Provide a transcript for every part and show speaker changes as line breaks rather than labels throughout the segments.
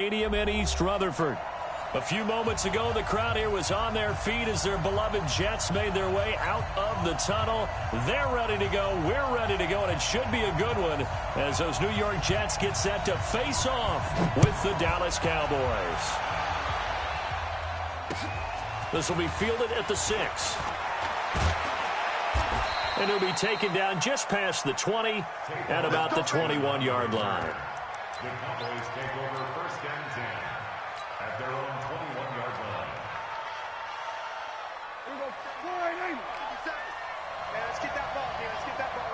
Stadium in East Rutherford. A few moments ago, the crowd here was on their feet as their beloved Jets made their way out of the tunnel. They're ready to go. We're ready to go, and it should be a good one as those New York Jets get set to face off with the Dallas Cowboys. This will be fielded at the 6. And it'll be taken down just past the 20 at about the 21-yard line.
The Cowboys take over 1st and 10 at their own 21-yard line.
Here we go. Man, let's get that ball, man. Let's get that ball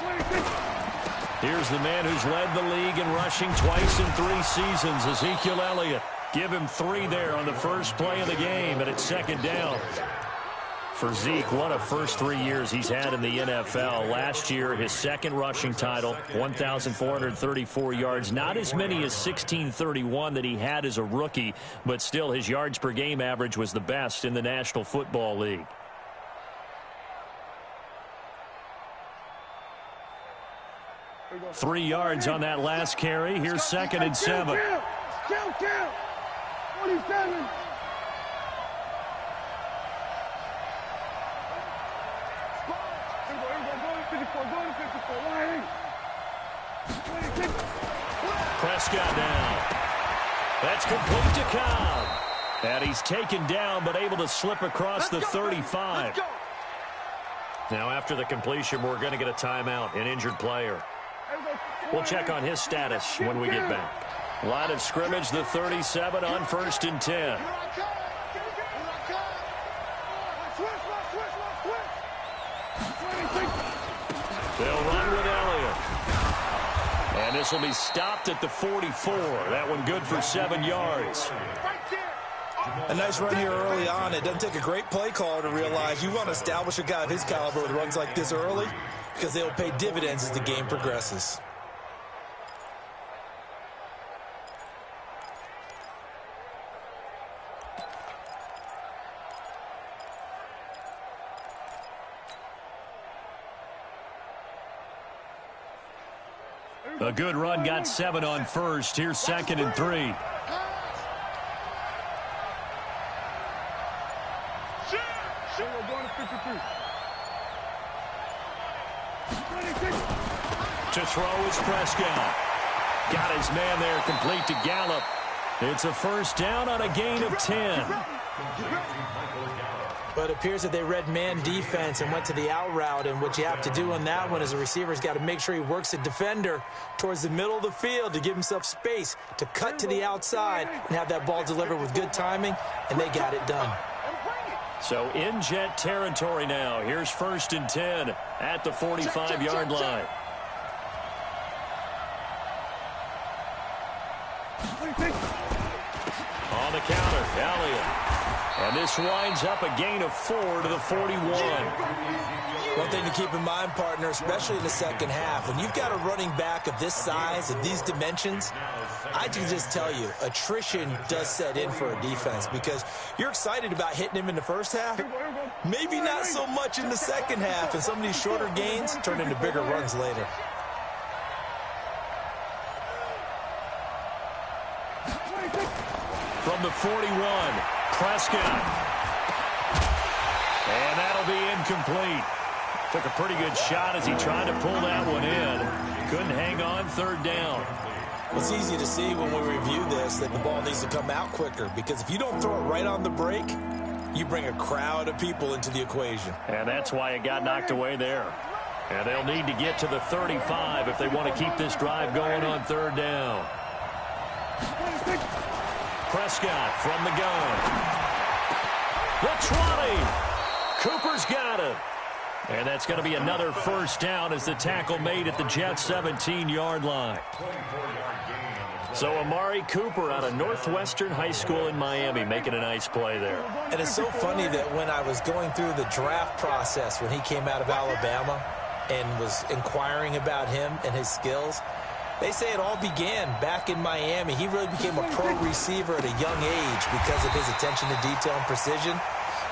right here.
Here's the man who's led the league in rushing twice in 3 seasons, Ezekiel Elliott. Give him 3 there on the first play of the game, and it's 2nd down. For Zeke, what a first 3 years he's had in the NFL. Last year, his 2nd rushing title, 1,434 yards. Not as many as 1,631 that he had as a rookie, but still his yards per game average was the best in the National Football League. Three yards on that last carry. Here's 2nd and 7.
Count. 47.
Prescott down. That's complete to Cobb. And he's taken down but able to slip across the 35. Now after the completion, we're going to get a timeout, an injured player. We'll check on his status when we get back. Line of scrimmage, the 37 on 1st and 10. They'll run with Elliott. And this will be stopped at the 44. That one good for 7 yards.
A nice run here early on. It doesn't take a great play caller to realize you want to establish a guy of his caliber with runs like this early because they'll pay dividends as the game progresses.
A good run, got 7 on 1st. Here's 2nd and 3. To throw is Prescott. Got his man there, complete to Gallup. It's a 1st down on a gain of 10.
But it appears that they read man defense and went to the out route. And what you have to do on that one as a receiver's got to make sure he works a defender towards the middle of the field to give himself space to cut to the outside and have that ball delivered with good timing, and they got it done.
So in Jet territory now. Here's 1st and 10 at the 45-yard line. On the counter, Elliott. And this winds up a gain of 4 to the 41.
One thing to keep in mind, partner, especially in the second half, when you've got a running back of this size, of these dimensions, I can just tell you, attrition does set in for a defense because you're excited about hitting him in the first half, maybe not so much in the second half, and some of these shorter gains turn into bigger runs later.
From the 41, Prescott. And that'll be incomplete. Took a pretty good shot as he tried to pull that one in. Couldn't hang on, 3rd down.
It's easy to see when we review this that the ball needs to come out quicker because if you don't throw it right on the break, you bring a crowd of people into the equation.
And that's why it got knocked away there. And they'll need to get to the 35 if they want to keep this drive going on 3rd down. Prescott from the gun. The 20. Cooper's got it. And that's going to be another 1st down as the tackle made at the Jets' 17-yard line. So Amari Cooper out of Northwestern High School in Miami making a nice play there.
And it's so funny that when I was going through the draft process when he came out of Alabama and was inquiring about him and his skills, they say it all began back in Miami. He really became a pro receiver at a young age because of his attention to detail and precision.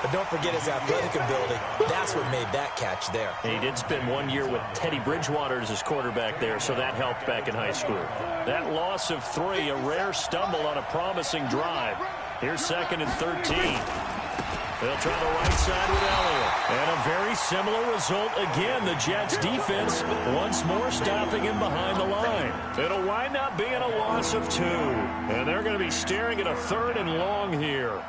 But don't forget his athletic ability. That's what made that catch there.
He did spend 1 year with Teddy Bridgewater as his quarterback there, so that helped back in high school. That loss of 3, a rare stumble on a promising drive. Here's 2nd and 13. They'll try the right side with Elliott. And a very similar result again. The Jets defense once more stopping him behind the line. It'll wind up being a loss of 2. And they're going to be staring at a 3rd and long here.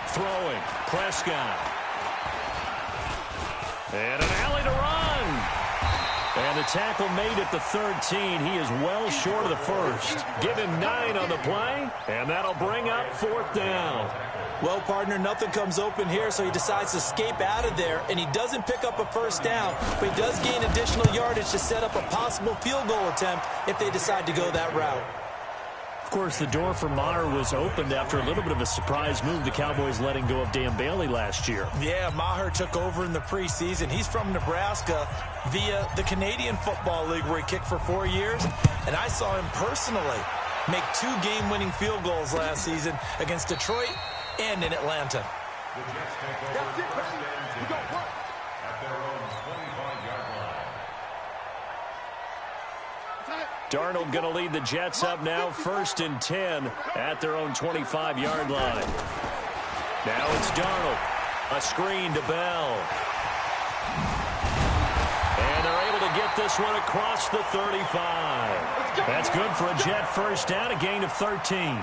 Throwing, Prescott. And an alley to run. And the tackle made at the 13. He is well short of the first. Give him 9 on the play, and that'll bring up 4th down.
Well, partner, nothing comes open here, so he decides to escape out of there, and he doesn't pick up a first down, but he does gain additional yardage to set up a possible field goal attempt if they decide to go that route.
Of course, the door for Maher was opened after a little bit of a surprise move. The Cowboys letting go of Dan Bailey last year. Yeah,
Maher took over in the preseason. He's from Nebraska via the Canadian Football League where he kicked for 4 years. And I saw him personally make 2 game-winning field goals last season against Detroit and in Atlanta.
The Jets take over first and 10 at their own 25-yard line.
Darnold going to lead the Jets up now, 1st and 10 at their own 25-yard line. Now it's Darnold. A screen to Bell. And they're able to get this one across the 35. That's good for a Jet first down, a gain of 13.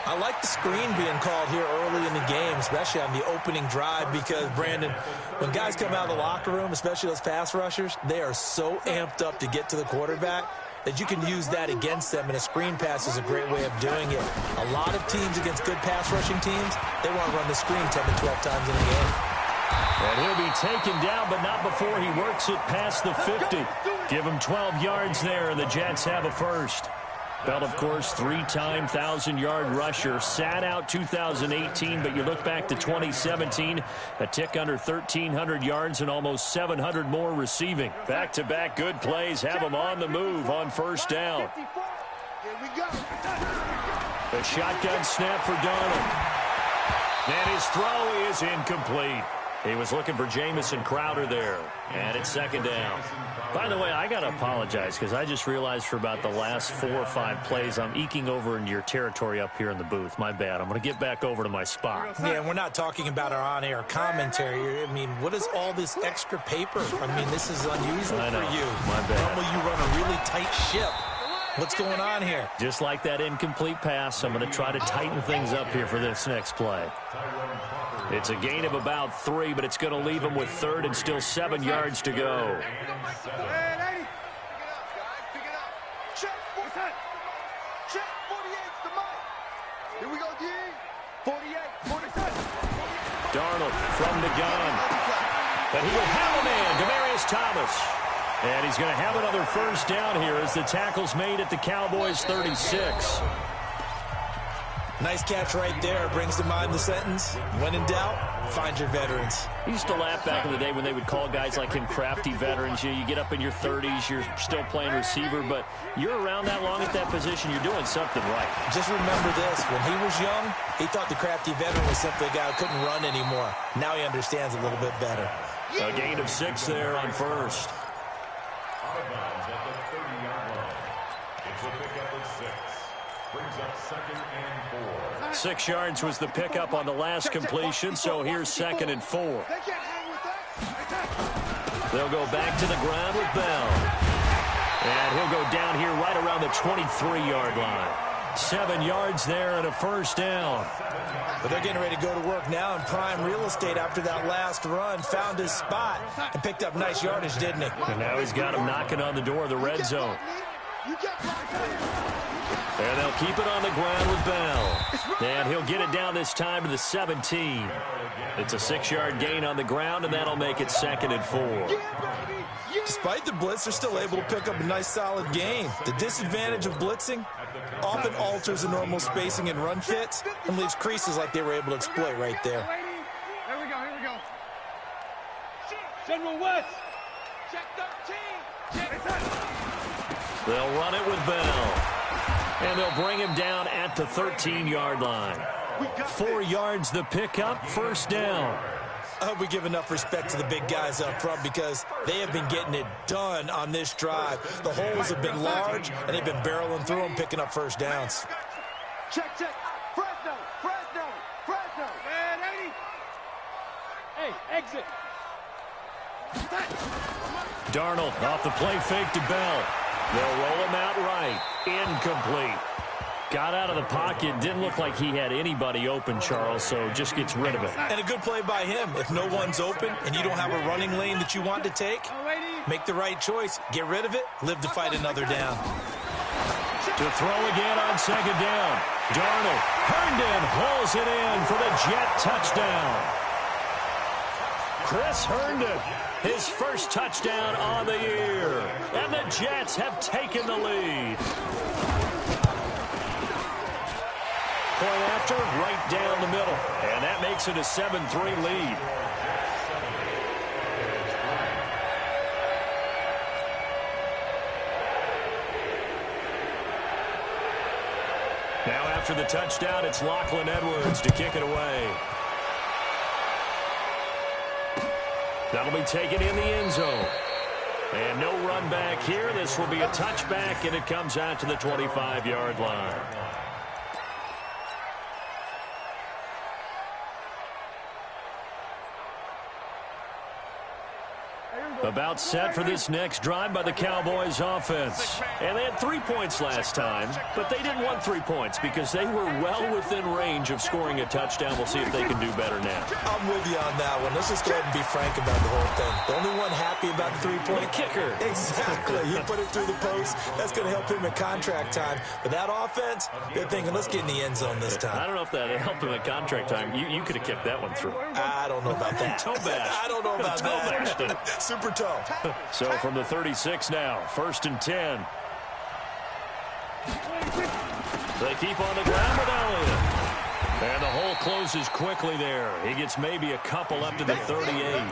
I like the screen being called here early in the game, especially on the opening drive, because, Brandon, when guys come out of the locker room, especially those pass rushers, they are so amped up to get to the quarterback that you can use that against them, and a screen pass is a great way of doing it. A lot of teams against good pass rushing teams, they want to run the screen 10 to 12 times in a game.
And he'll be taken down, but not before he works it past the 50. Give him 12 yards there, and the Jets have a first. Bell, of course, 3-time 1,000-yard rusher. Sat out 2018, but you look back to 2017, a tick under 1,300 yards and almost 700 more receiving. Back-to-back good plays have him on the move on first down. The shotgun snap for Darnold. And his throw is incomplete. He was looking for Jamison Crowder there. And it's 2nd down. By the way, I got to apologize because I just realized for about the last 4 or 5 plays, I'm eking over into your territory up here in the booth. My bad. I'm going to get back over to my spot.
Yeah, we're not talking about our on-air commentary. I mean, what is all this extra paper? I mean, this is unusual for you.
My bad.
Normally you run a really tight ship. What's going on here?
Just like that incomplete pass, I'm going to try to tighten things up here for this next play. It's a gain of about 3, but it's going to leave him with 3rd and still 7 yards to go. Darnold from the gun. But he will have a man, Demaryius Thomas. And he's going to have another first down here as the tackle's made at the Cowboys 36.
Nice catch right there. Brings to mind the sentence, when in doubt, find your veterans.
I used to laugh back in the day when they would call guys like him crafty veterans. You get up in your 30s, you're still playing receiver, but you're around that long at that position, you're doing something right.
Just remember this. When he was young, he thought the crafty veteran was simply a guy who couldn't run anymore. Now he understands a little bit better.
A gain of 6 there on first.
Out of bounds at the 30-yard line. It's a pickup of 6. Brings up 2nd and 4.
6 yards was the pickup on the last completion, so here's 2nd and 4. They'll go back to the ground with Bell. And he'll go down here right around the 23-yard line. 7 yards there and a first down.
But they're getting ready to go to work now in prime real estate after that last run. Found his spot and picked up nice yardage, didn't he?
And now he's got him knocking on the door of the red zone. And they'll keep it on the ground with Bell. And he'll get it down this time to the 17. It's a 6-yard gain on the ground, and that'll make it 2nd and 4.
Despite the blitz, they're still able to pick up a nice, solid gain. The disadvantage of blitzing often alters the normal spacing and run fits and leaves creases like they were able to exploit right there.
Here we go. General West. Check 13.
They'll run it with Bell. And they'll bring him down at the 13-yard line. 4 yards the pickup, 1st down.
I hope we give enough respect to the big guys up front because they have been getting it done on this drive. The holes have been large, and they've been barreling through them, picking up 1st downs.
Check. Fresno. Man, 80. Hey, exit.
Darnold off the play fake to Bell. They'll roll him out right. Incomplete. Got out of the pocket. Didn't look like he had anybody open, Charles, so just gets rid of it.
And a good play by him. If no one's open and you don't have a running lane that you want to take, make the right choice. Get rid of it. Live to fight another down.
To throw again on 2nd down. Darnold. Herndon hauls it in for the Jet touchdown. Chris Herndon, his first touchdown on the year. And the Jets have taken the lead. Point after, right down the middle. And that makes it a 7-3 lead. Now after the touchdown, it's Lachlan Edwards to kick it away. That'll be taken in the end zone. And no run back here. This will be a touchback, and it comes out to the 25-yard line. About set for this next drive by the Cowboys offense. And they had 3 points last time, but they didn't want 3 points because they were well within range of scoring a touchdown. We'll see if they can do better now.
I'm with you on that one. Let's just go ahead and be frank about the whole thing. The only one happy about the 3-point
kicker.
Exactly. He put it through the post. That's going to help him at contract time. But that offense, they're thinking, let's get in the end zone this time.
I don't know if that helped him at contract time. You could have kept that one through.
I don't know about that.
Toe bash.
I don't know about that.
Toe
Super toe.
So from the 36 now, 1st and 10. They keep on the ground with Elliott. And the hole closes quickly there. He gets maybe a couple up to the 38.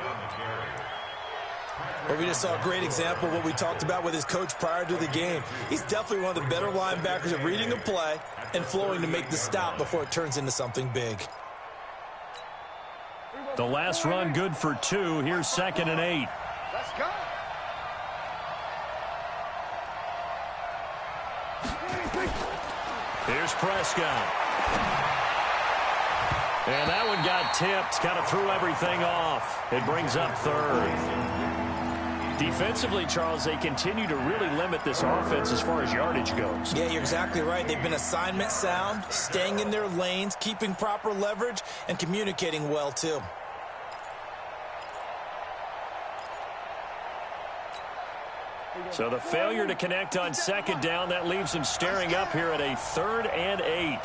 Well, we just saw a great example of what we talked about with his coach prior to the game. He's definitely one of the better linebackers at reading a play and flowing to make the stop before it turns into something big.
The last run good for 2. Here's 2nd and 8.
Let's go.
Here's Prescott. And that one got tipped. Kind of threw everything off. It brings up 3rd. Defensively, Charles, they continue to really limit this offense as far as yardage goes.
Yeah, you're exactly right. They've been assignment sound, staying in their lanes, keeping proper leverage, and communicating well, too.
So the failure to connect on 2nd down, that leaves them staring up here at a 3rd and 8.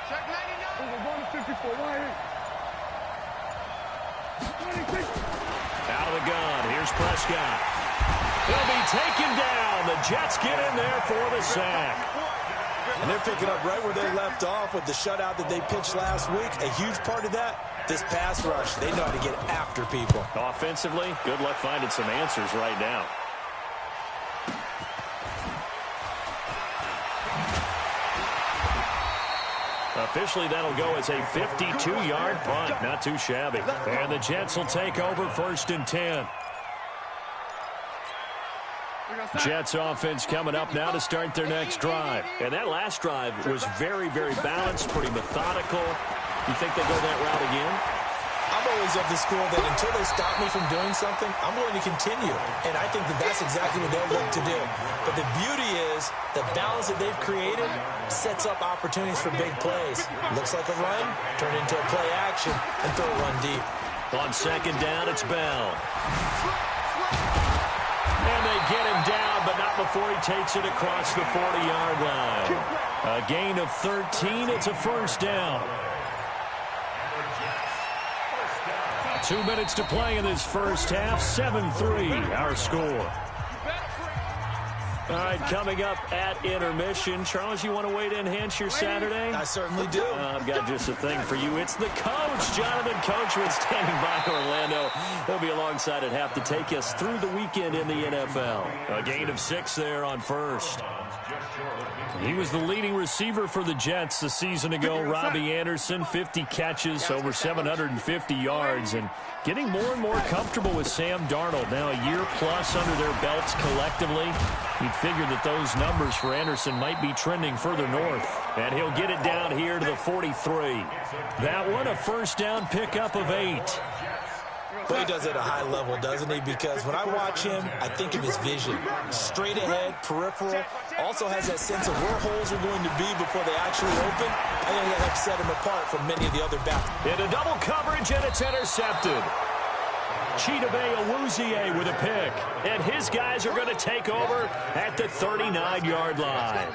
Check 99. We're going to 54. Right here.
Out of the gun. Here's Prescott. He'll be taken down. The Jets get in there for the sack.
And they're picking up right where they left off with the shutout that they pitched last week. A huge part of that, this pass rush. They know how to get after people.
Offensively, good luck finding some answers right now. Officially, that'll go as a 52-yard punt. Not too shabby. And the Jets will take over 1st and 10. Jets offense coming up now to start their next drive. And that last drive was very, very balanced, pretty methodical. You think they go that route again?
I'm always of the school that until they stop me from doing something, I'm going to continue. And I think that that's exactly what they'll look to do. But the beauty is the balance that they've created sets up opportunities for big plays. Looks like a run, turn into a play action, and throw a run deep.
On 2nd down, it's Bell. And they get him down, but not before he takes it across the 40-yard line. A gain of 13. It's a first down. 2 minutes to play in this first half. 7-3, our score. All right, coming up at intermission. Charles, you want to wait to enhance your Saturday?
I certainly do.
I've got just a thing for you. It's the coach, Jonathan Coachman, standing by Orlando. He'll be alongside at half to take us through the weekend in the NFL. A gain of 6 there on first. He was the leading receiver for the Jets a season ago. Robbie Anderson, 50 catches, over 750 yards, and getting more and more comfortable with Sam Darnold. Now a year plus under their belts collectively. You'd figure that those numbers for Anderson might be trending further north. And he'll get it down here to the 43. That one, a first down pickup of 8.
Well, he does it at a high level, doesn't he? Because when I watch him, I think of his vision. Straight ahead, peripheral. Also has that sense of where holes are going to be before they actually open. I think that helps set him apart from many of the other backs.
Into double coverage, and it's intercepted. Chidobe Awuzie with a pick. And his guys are going to take over at the 39-yard line.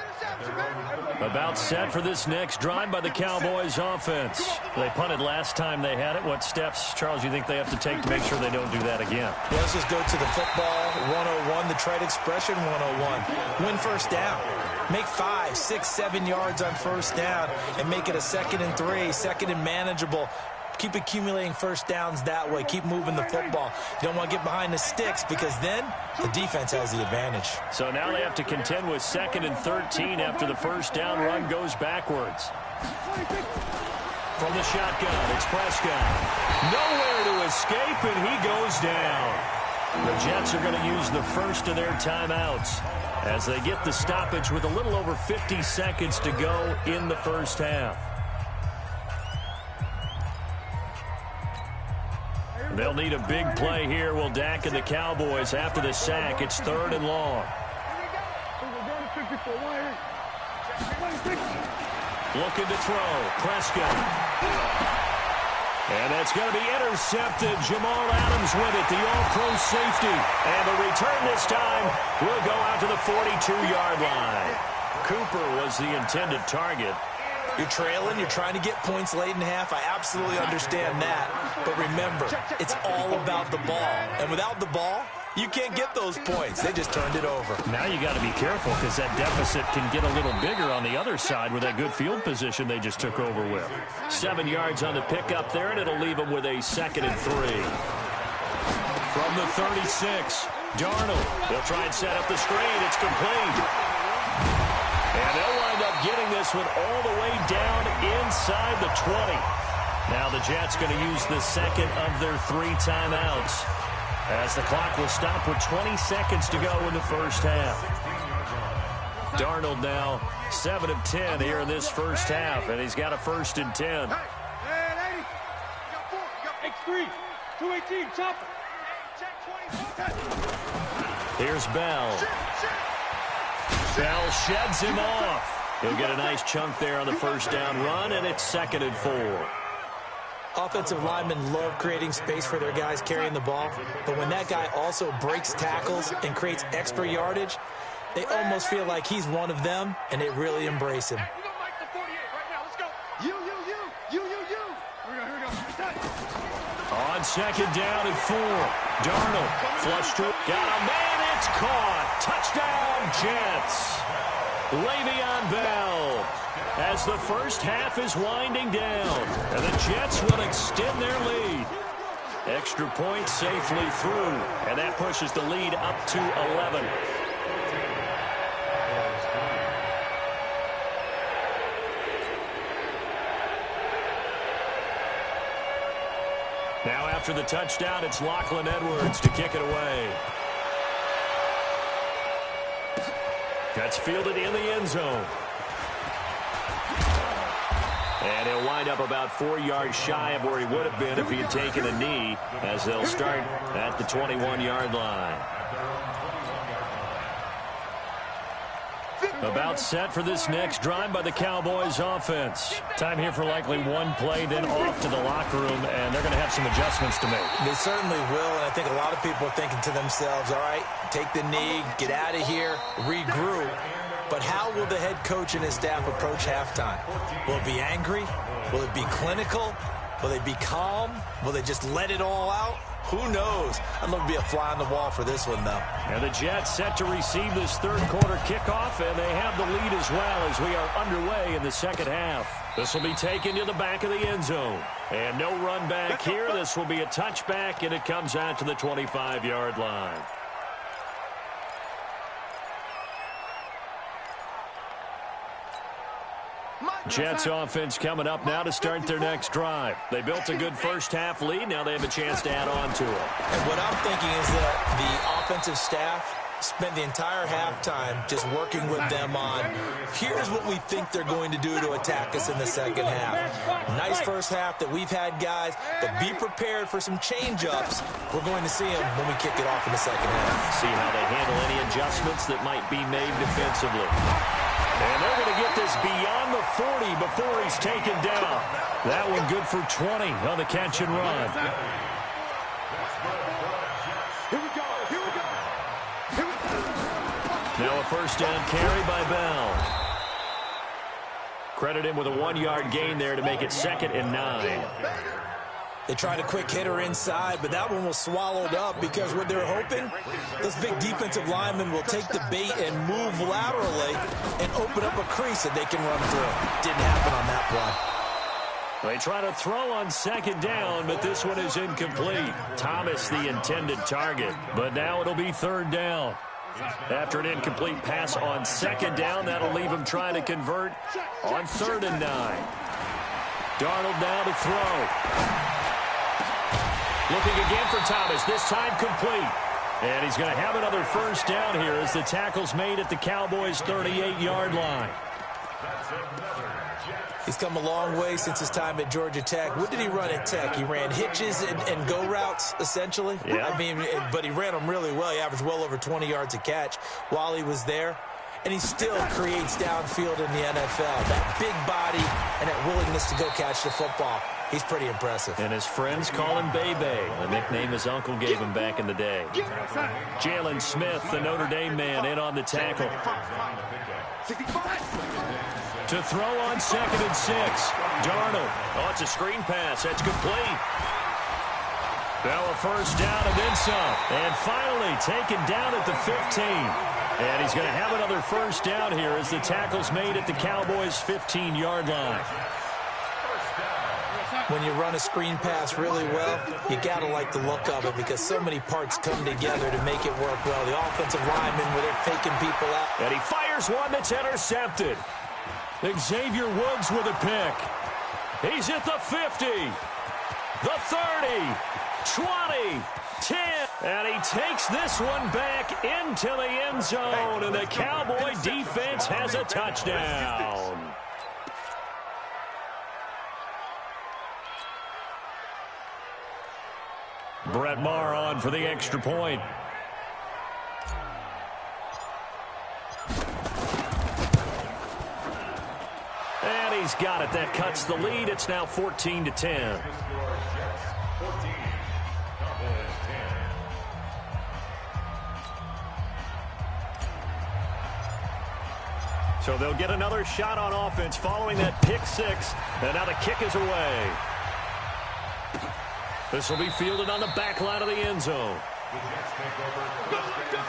About set for this next drive by the Cowboys offense. They punted last time they had it. What steps, Charles, you think they have to take to make sure they don't do that again?
Yeah, let's just go to the football 101, the trade expression 101. Win first down. Make 5, 6, 7 yards on first down and make it a 2nd and 3, 2nd and manageable. Keep accumulating first downs that way. Keep moving the football. You don't want to get behind the sticks because then the defense has the advantage.
So now they have to contend with 2nd and 13 after the first down run goes backwards. From the shotgun, it's Prescott. Nowhere to escape, and he goes down. The Jets are going to use the first of their timeouts as they get the stoppage with a little over 50 seconds to go in the first half. They'll need a big play here. Will Dak and the Cowboys after the sack. It's 3rd and long. Looking to throw. Prescott. And that's going to be intercepted. Jamal Adams with it, the all-pro safety. And the return this time will go out to the 42-yard line. Cooper was the intended target.
You're trailing. You're trying to get points late in half. I absolutely understand that. But remember, it's all about the ball. And without the ball, you can't get those points. They just turned it over.
Now you got to be careful because that deficit can get a little bigger on the other side with that good field position they just took over with. 7 yards on the pickup there, and it'll leave them with a 2nd and 3. From the 36, Darnold. They'll try and set up the screen. It's complete. And they'll wind up getting this one all the way down inside the 20. Now the Jets going to use the second of their 3 timeouts as the clock will stop with 20 seconds to go in the first half. Darnold now 7 of 10 here in this first half, and he's got a 1st and 10.
Hey, X3, 218, chopper.
Here's Bell. Bell sheds him off. He'll get a nice chunk there on the first down run, and it's 2nd and 4.
Offensive linemen love creating space for their guys carrying the ball, but when that guy also breaks tackles and creates extra yardage, they almost feel like he's one of them, and they really embrace him.
We're gonna make the 48 right now. Let's go. You. Here we go.
On 2nd down and 4. Darnold flush to it. Got a man. It's caught. Touchdown, Jets. Le'Veon Bell. As the first half is winding down, and the Jets will extend their lead. Extra point safely through, and that pushes the lead up to 11. Now after the touchdown, it's Lachlan Edwards to kick it away. That's fielded in the end zone. And he'll wind up about 4 yards shy of where he would have been if he had taken a knee, as they'll start at the 21-yard line. About set for this next drive by the Cowboys offense. Time here for likely one play, then off to the locker room, and they're going to have some adjustments to make.
They certainly will, and I think a lot of people are thinking to themselves, all right, take the knee, get out of here, regroup. But how will the head coach and his staff approach halftime? Will it be angry? Will it be clinical? Will they be calm? Will they just let it all out? Who knows? I'd love to be a fly on the wall for this one, though.
And the Jets set to receive this third quarter kickoff, and they have the lead as well as we are underway in the second half. This will be taken to the back of the end zone. And no run back here. This will be a touchback, and it comes out to the 25-yard line. Jets offense coming up now to start their next drive. They built a good first-half lead. Now they have a chance to add on to it.
And what I'm thinking is that the offensive staff spent the entire halftime just working with them on, here's what we think they're going to do to attack us in the second half. Nice first half that we've had, guys, but be prepared for some change-ups. We're going to see them when we kick it off in the second half.
See how they handle any adjustments that might be made defensively. And they're going to get this beyond the 40 before he's taken down. That one good for 20 on the catch and run.
Here we go. Here we go. Here we go.
Now a first down carry by Bell. Credit him with a 1-yard gain there to make it 2nd and 9.
They tried a quick hitter inside, but that one was swallowed up because what they're hoping, those big defensive linemen will take the bait and move laterally and open up a crease that they can run through. Didn't happen on that play.
They try to throw on 2nd down, but this one is incomplete. Thomas the intended target, but now it'll be 3rd down. After an incomplete pass on 2nd down, that'll leave him trying to convert on 3rd and 9. Darnold now to throw. Looking again for Thomas, this time complete. And he's going to have another first down here as the tackle's made at the Cowboys' 38-yard line.
He's come a long way since his time at Georgia Tech. What did he run at Tech? He ran hitches and go routes, essentially.
Yeah.
I mean, but he ran them really well. He averaged well over 20 yards a catch while he was there. And he still creates downfield in the NFL. That big body and that willingness to go catch the football. He's pretty impressive.
And his friends call him Bebe, a nickname his uncle gave him back in the day. Jalen Smith, the Notre Dame man, in on the tackle. To throw on 2nd and 6. Darnold. Oh, it's a screen pass. That's complete. Now a first down and then some. And finally taken down at the 15. And he's going to have another first down here as the tackle's made at the Cowboys' 15-yard line.
When you run a screen pass really well, you got to like the look of it because so many parts come together to make it work well. The offensive linemen, where they're faking people out.
And he fires one that's intercepted. Xavier Woods with a pick. He's at the 50, the 30, 20, 10. And he takes this one back into the end zone. And the Cowboy defense has a touchdown. Brett Maher on for the extra point. And he's got it. That cuts the lead. It's now 14-10. So they'll get another shot on offense following that pick 6. And now the kick is away. This will be fielded on the back line of the end zone.
The Jets take over first and 10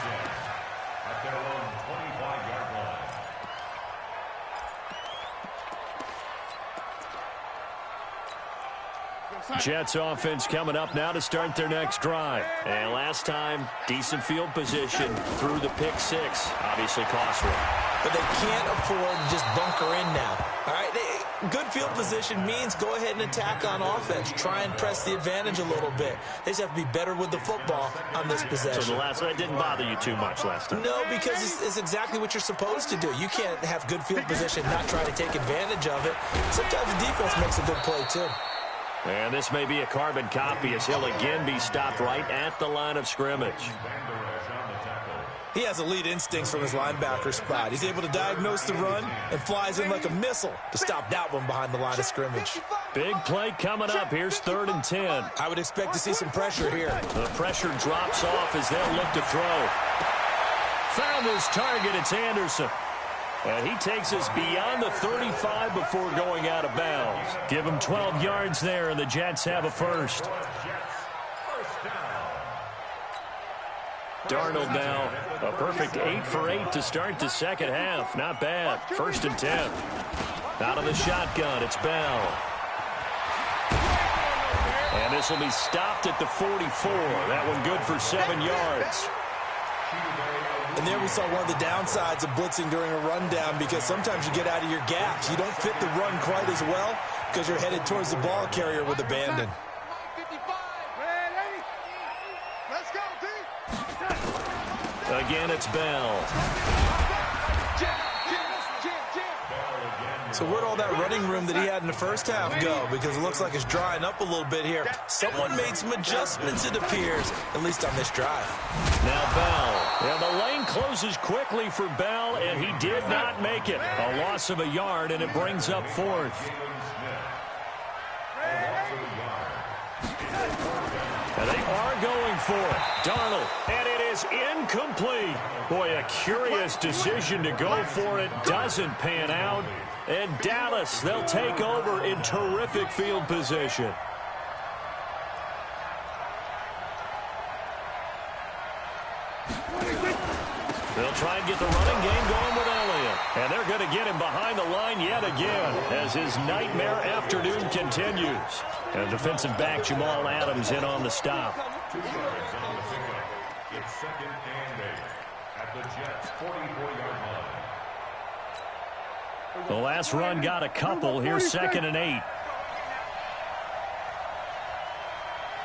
at their own 25-yard line.
Jets offense coming up now to start their next drive. And last time, decent field position through the pick 6. Obviously costly.
But they can't afford to just bunker in now. All right, good field position means go ahead and attack on offense. Try and press the advantage a little bit. They just have to be better with the football on this possession.
So the last that didn't bother you too much last time?
No, because it's exactly what you're supposed to do. You can't have good field position, not try to take advantage of it. Sometimes the defense makes a good play, too.
And this may be a carbon copy as he'll again be stopped right at the line of scrimmage.
He has elite instincts from his linebacker spot. He's able to diagnose the run and flies in like a missile to stop that one behind the line of scrimmage.
Big play coming up. Here's 3rd and 10.
I would expect to see some pressure here.
The pressure drops off as they'll look to throw. Found his target. It's Anderson. And he takes us beyond the 35 before going out of bounds. Give him 12 yards there, and the Jets have a first. Darnold now, a perfect 8 for 8 to start the second half. Not bad. 1st and 10. Out of the shotgun, it's Bell. And this will be stopped at the 44. That one good for 7 yards.
And there we saw one of the downsides of blitzing during a rundown, because sometimes you get out of your gaps. You don't fit the run quite as well because you're headed towards the ball carrier with abandon.
Again, it's Bell.
So where'd all that running room that he had in the first half go? Because it looks like it's drying up a little bit here. Someone made some adjustments, it appears, at least on this drive.
Now Bell. And the lane closes quickly for Bell, and he did not make it. A loss of a yard, and it brings up 4th. And they are going for it. Darnold, and it is incomplete. Boy, a curious decision to go for it. Doesn't pan out. And Dallas, they'll take over in terrific field position. They'll try and get the running game going with Elliott. And they're going to get him behind the line yet again as his nightmare afternoon continues. And defensive back Jamal Adams in on the stop.
2 yards on the pickup. It's 2nd and 8 at the Jets' 44-yard line.
The last run got a couple. Here's 2nd and 8.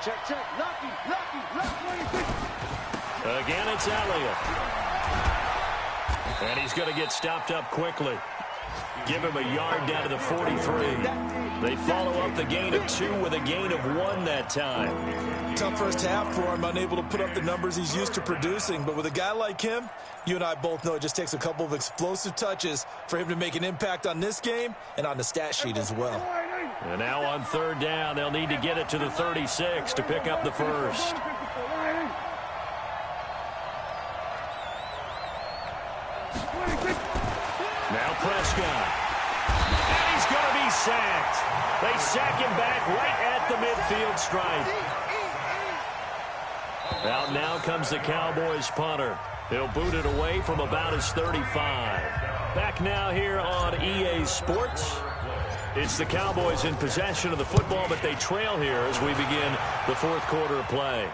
Check. Lucky.
Again, it's Elliott. And he's going to get stopped up quickly. Give him a yard down to the 43. They follow up the gain of 2 with a gain of 1 that time.
Tough first half for him, unable to put up the numbers he's used to producing. But with a guy like him, you and I both know it just takes a couple of explosive touches for him to make an impact on this game and on the stat sheet as well.
And now on 3rd down, they'll need to get it to the 36 to pick up the first. Now Prescott. And he's going to be sacked. They sack him back right at the midfield stripe. Out now comes the Cowboys punter. He'll boot it away from about his 35. Back now here on EA Sports. It's the Cowboys in possession of the football, but they trail here as we begin the 4th quarter of play.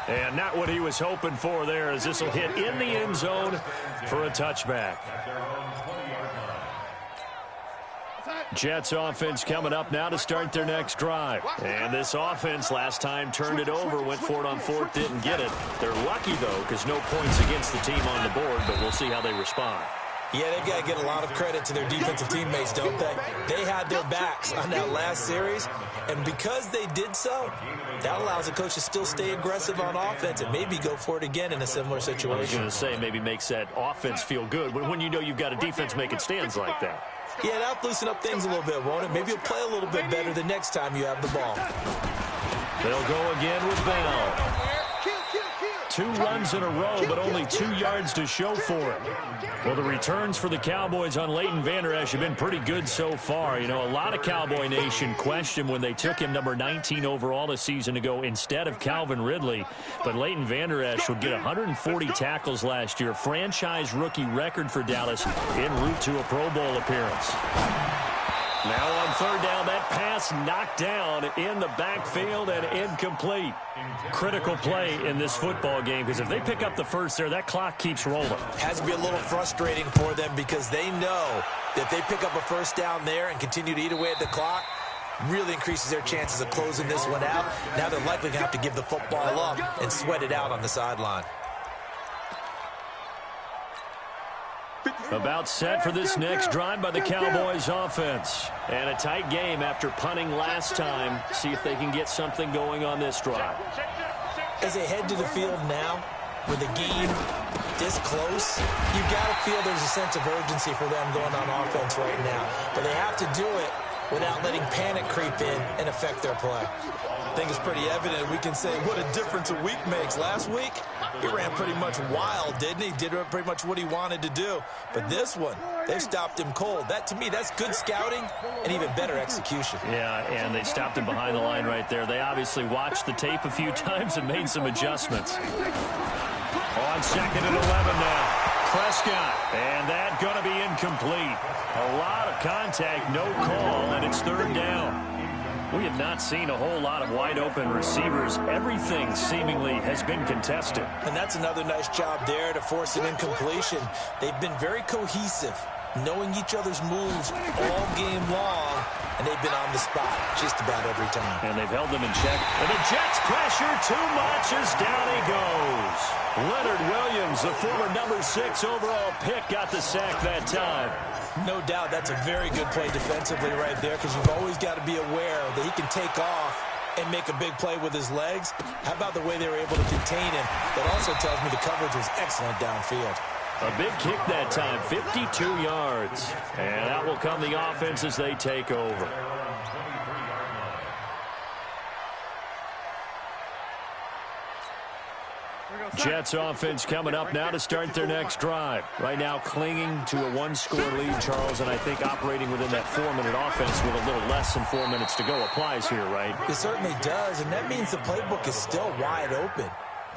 And not what he was hoping for there, as this will hit in the end zone for a touchback. Jets offense coming up now to start their next drive. And this offense last time turned it over, went for it on 4th, didn't get it. They're lucky, though, because no points against the team on the board, but we'll see how they respond.
Yeah, they've got to get a lot of credit to their defensive teammates, don't they? They had their backs on that last series, and because they did so, that allows the coach to still stay aggressive on offense and maybe go for it again in a similar situation.
I was going to say maybe makes that offense feel good when you know you've got a defense making stands like that.
Yeah, that'll loosen up things a little bit, won't it? Maybe you'll play a little bit better the next time you have the ball.
They'll go again with Bell. 2 runs in a row, but only 2 yards to show for it. Well, the returns for the Cowboys on Leighton Vander Esch have been pretty good so far. You know, a lot of Cowboy Nation questioned when they took him number 19 overall a season ago instead of Calvin Ridley. But Leighton Vander Esch would get 140 tackles last year, franchise rookie record for Dallas, en route to a Pro Bowl appearance. Now on 3rd down, that pass knocked down in the backfield and incomplete. Critical play in this football game, because if they pick up the first there, that clock keeps rolling.
Has to be a little frustrating for them because they know that if they pick up a first down there and continue to eat away at the clock, really increases their chances of closing this one out. Now they're likely going to have to give the football up and sweat it out on the sideline.
About set for this next drive by the Cowboys offense. And a tight game after punting last time. See if they can get something going on this drive.
As they head to the field now, with a game this close, you've got to feel there's a sense of urgency for them going on offense right now. But they have to do it without letting panic creep in and affect their play.
I think it's pretty evident. We can say what a difference a week makes. Last week, he ran pretty much wild, didn't he? Did pretty much what he wanted to do. But this one, they've stopped him cold. That, to me, that's good scouting and even better execution.
Yeah, and they stopped him behind the line right there. They obviously watched the tape a few times and made some adjustments. On 2nd and 11 now. Prescott, and that going to be incomplete. A lot of contact, no call, and it's 3rd down. We have not seen a whole lot of wide-open receivers. Everything seemingly has been contested.
And that's another nice job there to force an incompletion. They've been very cohesive, knowing each other's moves all game long, and they've been on the spot just about every time.
And they've held them in check. And the Jets pressure too much as down he goes. Leonard Williams, the former number 6 overall pick, got the sack that time.
No doubt that's a very good play defensively right there, because you've always got to be aware that he can take off and make a big play with his legs. How about the way they were able to contain him? That also tells me the coverage was excellent downfield.
A big kick that time, 52 yards. And out will come the offense as they take over. Jets offense coming up now to start their next drive. Right now clinging to a 1-score lead, Charles, and I think operating within that 4-minute offense with a little less than 4 minutes to go applies here, right?
It certainly does, and that means the playbook is still wide open.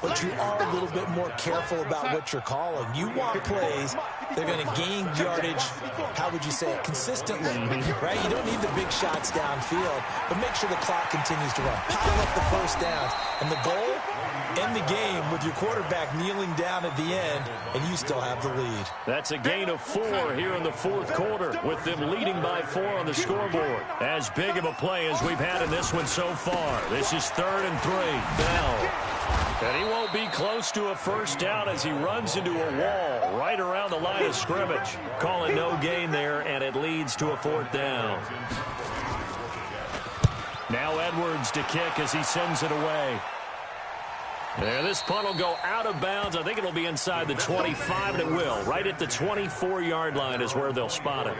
But you are a little bit more careful about what you're calling. You want plays they're going to gain yardage, how would you say it, consistently, right? You don't need the big shots downfield, but make sure the clock continues to run. Pile up the first downs. And the goal, end the game with your quarterback kneeling down at the end, and you still have the lead.
That's a gain of 4 here in the 4th quarter, with them leading by 4 on the scoreboard. As big of a play as we've had in this one so far. This is 3rd and 3. Bell. And he won't be close to a first down as he runs into a wall right around the line of scrimmage. Calling no gain there, and it leads to a 4th down. Now Edwards to kick as he sends it away. And this punt will go out of bounds. I think it'll be inside the 25, and it will. Right at the 24-yard line is where they'll spot it.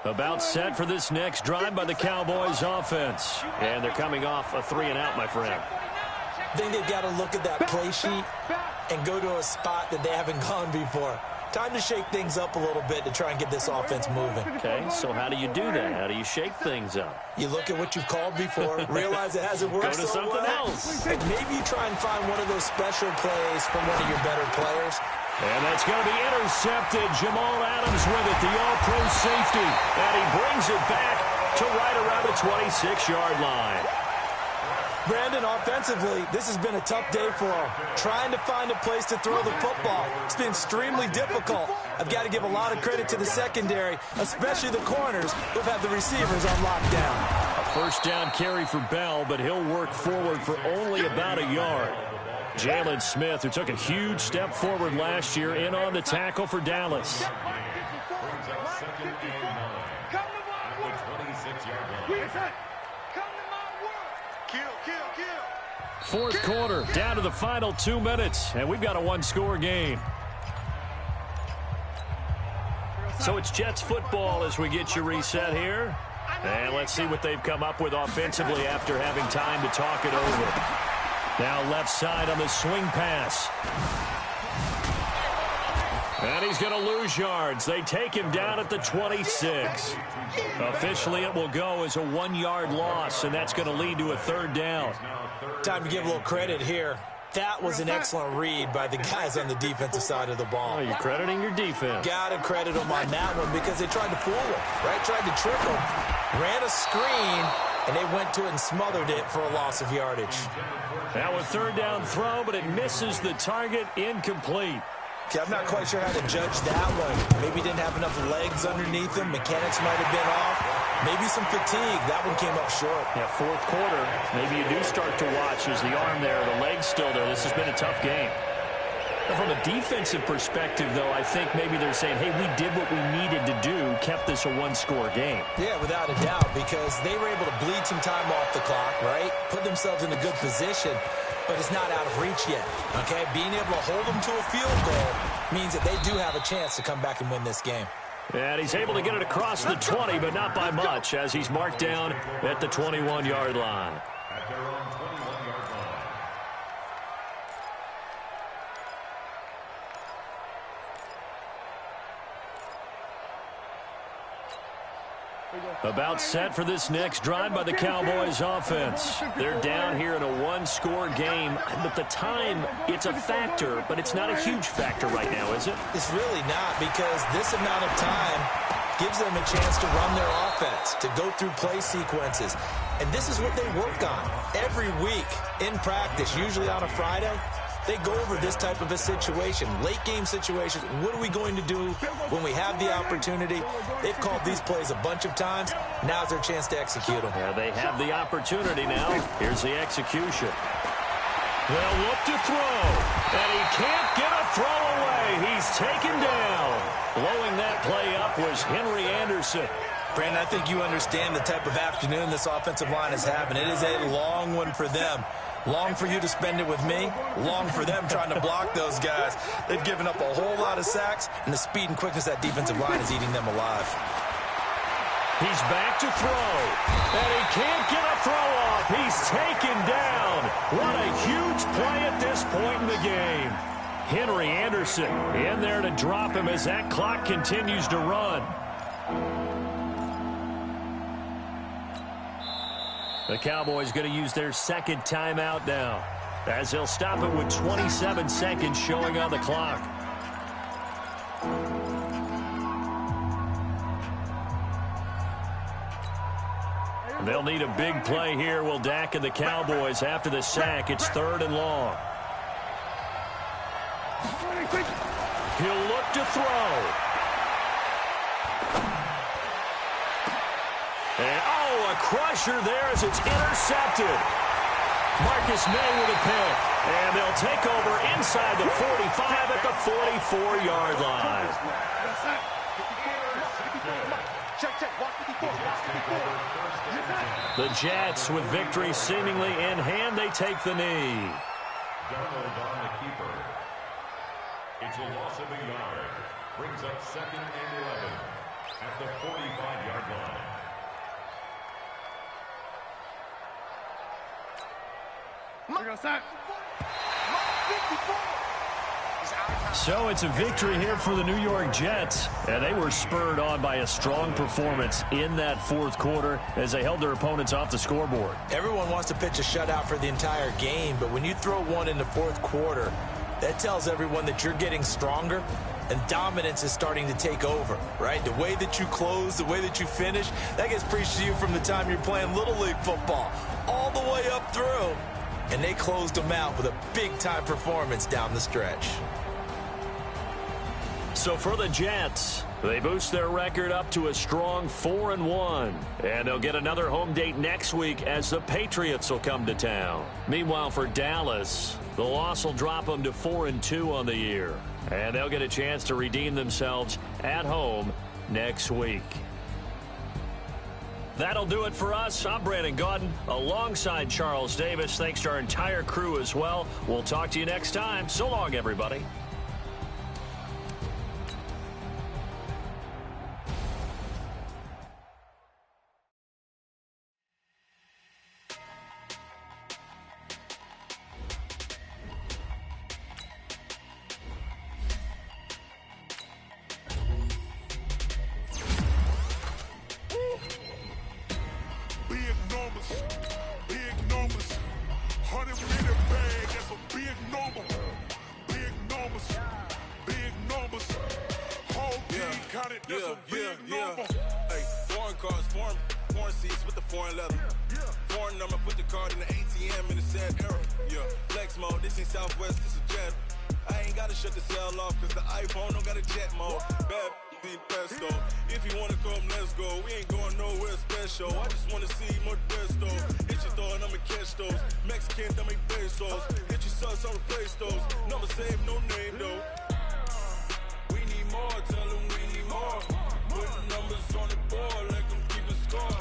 About set for this next drive by the Cowboys offense. And they're coming off a 3-and-out, my friend.
I think they've got to look at that play sheet and go to a spot that they haven't gone before. Time to shake things up a little bit to try and get this offense moving.
Okay, so how do you do that? How do you shake things up?
You look at what you've called before, realize it hasn't worked
Go to something else.
And maybe you try and find one of those special plays from one of your better players.
And that's going to be intercepted. Jamal Adams with it, the all-pro safety. And he brings it back to right around the 26-yard line.
Brandon, offensively, this has been a tough day for him. Trying to find a place to throw the football. It's been extremely difficult. I've got to give a lot of credit to the secondary, especially the corners who've had the receivers on lockdown.
A first down carry for Bell, but he'll work forward for only about a yard. Jalen Smith, who took a huge step forward last year, in on the tackle for Dallas. Fourth quarter, down to the final 2 minutes, and we've got a 1-score game. So it's Jets football as we get you reset here. And let's see what they've come up with offensively after having time to talk it over. Now left side on the swing pass. And he's going to lose yards. They take him down at the 26. Officially, it will go as a 1-yard loss, and that's going to lead to a 3rd down.
Time to give a little credit here. That was an excellent read by the guys on the defensive side of the ball.
Oh, you're crediting your defense.
Got to credit them on that one because they tried to fool him, right? Tried to trick him. Ran a screen, and they went to it and smothered it for a loss of yardage.
Now a 3rd down throw, but it misses the target, incomplete.
Okay, I'm not quite sure how to judge that one. Maybe he didn't have enough legs underneath him. Mechanics might have been off. Maybe some fatigue. That one came up short.
Yeah, 4th quarter. Maybe you do start to watch as the arm there, the leg's still there. This has been a tough game. From a defensive perspective, though, I think maybe they're saying, hey, we did what we needed to do, kept this a one-score game.
Yeah, without a doubt, because they were able to bleed some time off the clock, right? Put themselves in a good position, but it's not out of reach yet, okay? Being able to hold them to a field goal means that they do have a chance to come back and win this game.
And he's able to get it across the 20, but not by much, as he's marked down at the 21-yard line.
At their own 21-yard line.
About set for this next drive by the Cowboys offense. They're down here in a one-score game, but the time, it's a factor, but it's not a huge factor right now, is it?
It's really not, because this amount of time gives them a chance to run their offense, to go through play sequences. And this is what they work on every week in practice, usually on a Friday. They go over this type of a situation, late game situations. What are we going to do when we have the opportunity? They've called these plays a bunch of times. Now's their chance to execute them.
Yeah, they have the opportunity now. Here's the execution. They'll look to throw, and he can't get a throw away. He's taken down. Blowing that play up was Henry Anderson.
Brandon, I think you understand the type of afternoon this offensive line is having. It is a long one for them. Long for you to spend it with me. Long for them trying to block those guys. They've given up a whole lot of sacks, and the speed and quickness of that defensive line is eating them alive.
He's back to throw, and he can't get a throw off. He's taken down. What a huge play at this point in the game. Henry Anderson in there to drop him as that clock continues to run. The Cowboys going to use their second timeout now, as they'll stop it with 27 seconds showing on the clock. They'll need a big play here, will Dak and the Cowboys after the sack. It's 3rd and long. He'll look to throw. And, a crusher there as it's intercepted. Marcus May with a pick. And they'll take over inside the 45 at the 44-yard line. The Jets with victory seemingly in hand. They take the knee.
Donald on the keeper. It's a loss of a yard. Brings up 2nd and 11 at the 45-yard line.
So it's a victory here for the New York Jets, and they were spurred on by a strong performance in that 4th quarter as they held their opponents off the scoreboard.
Everyone wants to pitch a shutout for the entire game, but when you throw one in the 4th quarter, that tells everyone that you're getting stronger and dominance is starting to take over, right? The way that you close, the way that you finish, that gets preached to you from the time you're playing Little League football all the way up through. And they closed them out with a big-time performance down the stretch.
So for the Jets, they boost their record up to a strong 4-1. And they'll get another home date next week as the Patriots will come to town. Meanwhile, for Dallas, the loss will drop them to 4-2 on the year. And they'll get a chance to redeem themselves at home next week. That'll do it for us. I'm Brandon Gaudin alongside Charles Davis. Thanks to our entire crew as well. We'll talk to you next time. So long, everybody.
If you wanna come, let's go. We ain't going nowhere special. I just wanna see more dress though. store and I'ma catch those. Mexican, that make pesos. Hit you sauce, I'll replace those. Number save, no name though. We need more, tell them we need more. Putting numbers on the board, like I'm keeping score.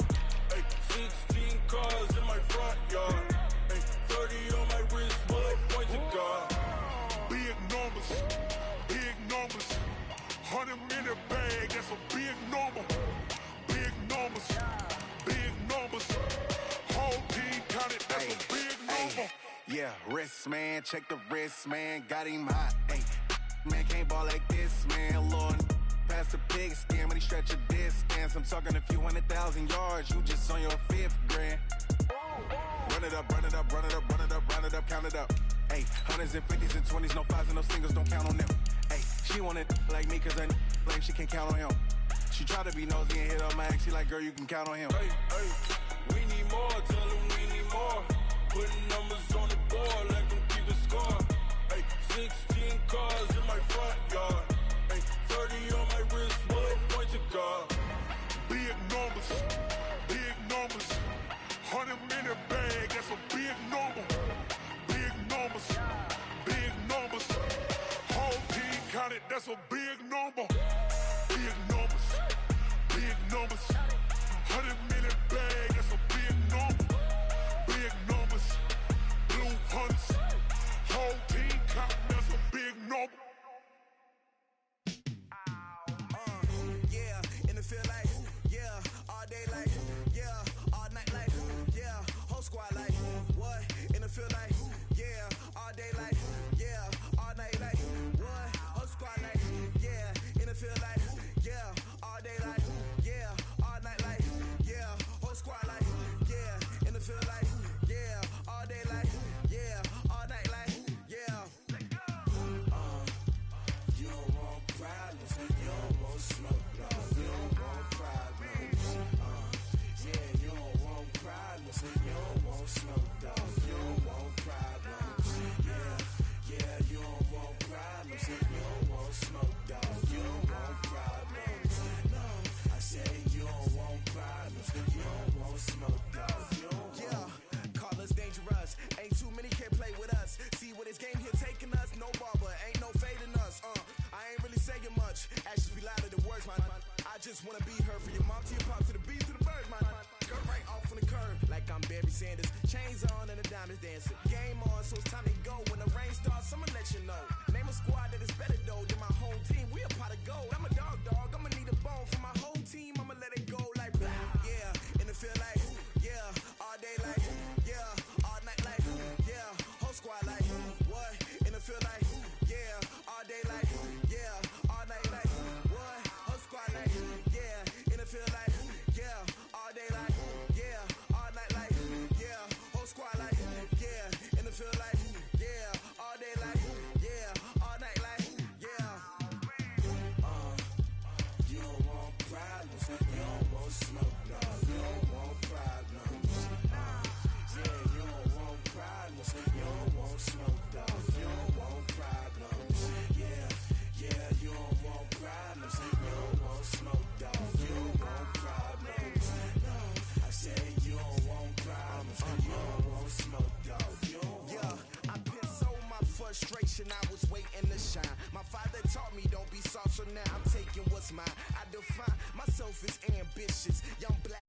Ay, 16 cars in my front yard. Ay, 30 on my wrist, bullet point to God.
Big numbers, big numbers. 100-minute bag, that's a big number. Big numbers, big numbers. Whole team counted, that's a big number.
Yeah, wrist man, check the wrist man, got him hot. Ay, man can't ball like this, man. Lord, past the pig skin when he stretch a distance. I'm talking a few 100,000 yards, you just on your 5th grand. Run it up, run it up, run it up, run it up, run it up, count it up. Ay, 100s and 50s and 20s, no 5s and no singles, don't count on them. Ay, she want it like me cause her like she can count on him. She try to be nosy and hit up my ex, she like, girl, you can count on him.
Hey, hey, we need more, tell them we need more. Putting numbers on the board like I'm keeping score. Hey, 16 cars in my front yard. Hey, 30 on my wrist, bullet point to God.
Big numbers, big numbers. 100-minute bag, that's a big number. Big numbers, big numbers. Whole team counted, that's a big number. Big numbers, big numbers. 100-minute bag, that's a big number. Big numbers, blue hunts. Whole team counting, that's a big number.
Yeah, in the field like, yeah, all day like, yeah, all night like, yeah, whole squad like, what? In the field like, yeah, all day like, yeah, all night like, what? Whole squad like, yeah, in the field like, yeah, all day like, yeah, all night like, yeah, whole squad like, yeah, in the field like, yeah, all day like, yeah, all night like, yeah. You don't want problems, you don't want smoke, dog. You don't want problems. Yeah, you don't want problems, you don't want smoke, dog. You don't want problems. Yeah, yeah, you don't want problems, you don't want smoke, dog. You don't want problems. No, I said you don't want problems, you don't want smoke, dog. You don't yeah, call us dangerous. Ain't too many can play with us. See what this game here taking us? No barber, ain't no fading us. I ain't really saying much. Actions be louder than words, man. I just wanna be heard from your mom to your pop to the beat to the birds, man. Go right off on the curb like I'm Barry Sanders. Chains on and the diamonds dancing. Game on, so it's time to go. When the rain starts, I'ma let you know. Name a squad that is better though than my home team. We a pot of gold. I'm a dog. I'ma need a bone for my whole team. I'ma let it go like blah. Yeah, in the field like, yeah, all day like, yeah, all night like, yeah, whole squad like, what? In the field like, yeah, all day like, yeah, all night like, what? Whole squad like, yeah, in the field like, yeah, all day like, yeah, all night like, yeah, whole squad like, yeah, in the field like, yeah, all day like, yeah, all night like, yeah. You don't want problems, you don't want smoke, dog. You don't want problems. Yeah, you don't want problems, you don't want smoke, dog. You don't want problems. Yeah, yeah, you don't want problems, you don't want smoke, dog. You don't want problems. No, I said you don't want problems, you don't want smoke, dog. You don't yeah, I put so my frustration, I was waiting to shine. My father taught me don't be soft, so now I'm taking what's mine. I define myself as ambitious, young black.